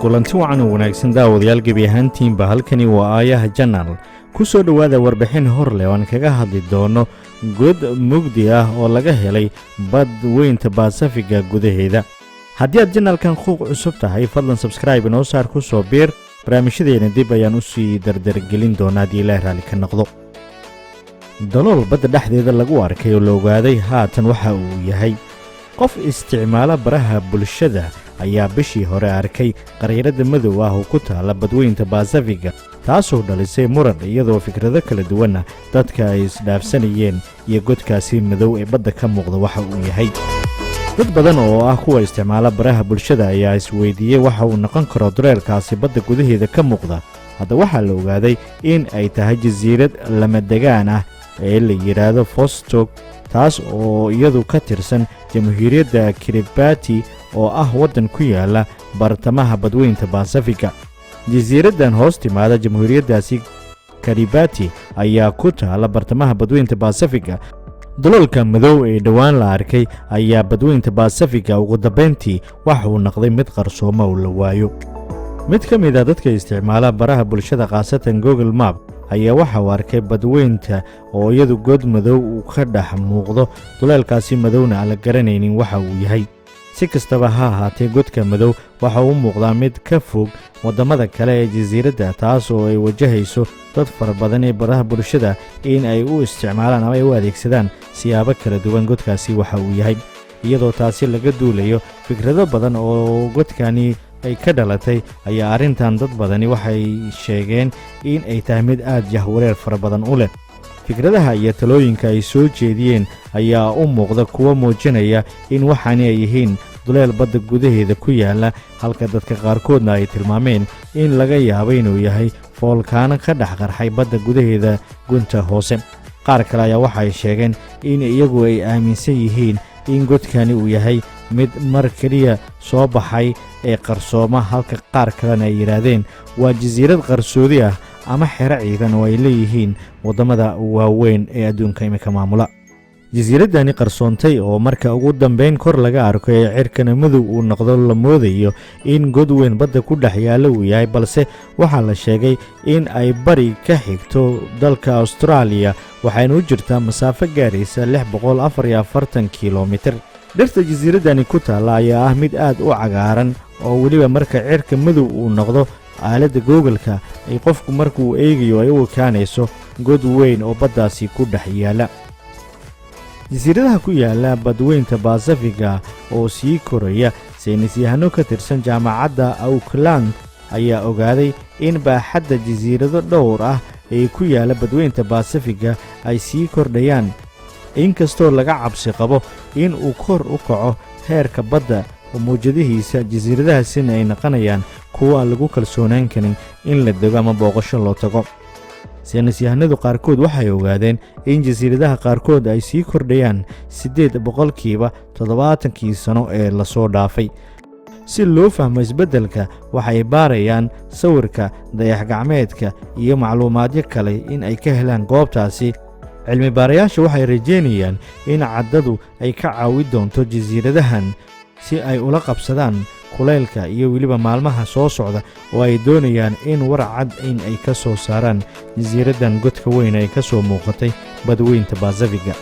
kulanti wacan oo wanaagsan daawadayaal gebi ahaantiinba halkani waa aayaha jannal ku soo dhowaada warbixin hor leh oo aan kaga hadli doono god mugdi ah oo laga helay bad weynta Baasafiga gudaheeda. haddii aad jannalkan xuquuq cusub tahay fadlan subscribe inoo saar ku soo biir barnaamijyadeena dib ayaan u sii dardargelin doonaa haddii Ilaahay raali ka noqdo. dalool badda dhexdeeda lagu arkay oo la ogaaday haatan waxa uu yahay qof isticmaala baraha bulshada ayaa bishii hore arkay qariirada madow ah oo ku taala badweynta Baasafiga taasoo dhalisay muran iyadoo fikrado kala duwan dadka ay isdhaafsanayeen iyo godkaasi madow ee badda ka muuqda waxa uu yahay. dad badan oo ah kuwa isticmaala baraha bulshada ayaa isweydiiyey waxa uu noqon karo dureelkaasi badda gudaheeda ka muuqda. hadda waxaa la ogaaday in ay tahay jasiirad lama degaan ah ee la yiraahdo Vostok taas oo iyadu ka tirsan jamhuuriyadda Kiribati oo ah waddan ku yaala bartamaha badweynta Baasafiga. jasiiraddan hoos timaada jamhuuriyaddaasi Kiribati ayaa ku taala bartamaha badweynta Baasafiga. daloolka madow ee dhawaan la arkay ayaa badweynta Baasafiga ugu dambeyntii waxa uu noqday mid qarsooma oo la waayo. mid ka mid ah dadka isticmaala baraha bulshada qaasatan Google Map ayaa waxa uu arkay badweynta oo iyadu god madow uu ka dhex muuqdo duleelkaasi madowna aan la garanaynin waxa uu yahay. si kastaba ha ahaatee godka madow waxa uu muuqdaa mid ka fog waddamada kale ee jasiiradda taas oo ay wajahayso dad fara badan ee baraha bulshada in ay u isticmaalaan ama ay u adeegsadaan siyaabo kala duwan godkaasi waxa uu yahay. iyadoo taasi laga duulayo fikrado badan oo godkani ay ka dhalatay ayaa arrintan dad badani waxay sheegeen in ay tahay mid aad jahwareer fara badan u leh. fikradaha iyo talooyinka ay soo jeediyeen ayaa u muuqda kuwa muujinaya in waxaani ay yihiin duleel badda gudaheeda ku yaala halka dadka qaarkoodna ay tilmaameen in laga yaabo inuu yahay foolkaano ka dhex qarxay badda gudaheeda gunta hoose. qaar kale ayaa waxay sheegeen in iyagu ay aaminsan yihiin in godkani uu yahay mid mar keliya soo baxay ee qarsooma halka qaar kalena ay yidhaahdeen waa jasiirad qarsoodi ah ama xero ciidan oo ay leeyihiin waddamada waaweyn ee adduunka imika maamula. jasiiraddani qarsoontay oo marka ugu dambeyn kor laga arko ee cirkana madow uu noqdo la moodayo in god weyn badda ku dhex yaalla uu yahay, balse waxaa la sheegay in ay bari ka xigto dalka Australia waxayna u jirtaa masaafo gaaraysa 644 kiiloomitir. dhirta jasiiraddani ku taalla ayaa ah mid aad u cagaaran oo weliba marka cirka madow uu noqdo aaladda Google-ka ay qofku markuu eegayo ay u ekaanayso god weyn oo baddaasi ku dhex yaala. jasiiradaha ku yaala badweynta Baasafiga oo sii koraya saynisyahano ka tirsan jaamacadda Auckland ayaa ogaaday in baaxadda jasiirado dhowr ah ee ku yaala badweynta Baasafiga ay sii kordhayaan inkastoo laga cabsi qabo in uu kor u kaco heerka badda oo mawjadihiisa. jasiiradahaasina ay noqonayaan kuwa aan lagu kalsoonaan karin in la dego ama booqasho loo tago. saynisyahanadu qaarkood waxay ogaadeen in jasiiradaha qaarkood ay sii kordhayaan 8% 70 sano ee la soo dhaafay. si loo fahmo isbeddelka waxay baarayaan sawirka dayax-gacmeedka iyo macluumaadyo kale in ay ka helaan goobtaasi. cilmi baarayaasha waxay rajeynayaan in caddadu ay ka caawi doonto jasiiradahan si ay ula qabsadaan kulaylka iyo weliba maalmaha soo socda oo ay doonayaan in war cad in ay ka soo saaraan jasiiraddan godka weyn ay ka soo muuqatay badweynta Baasafiga.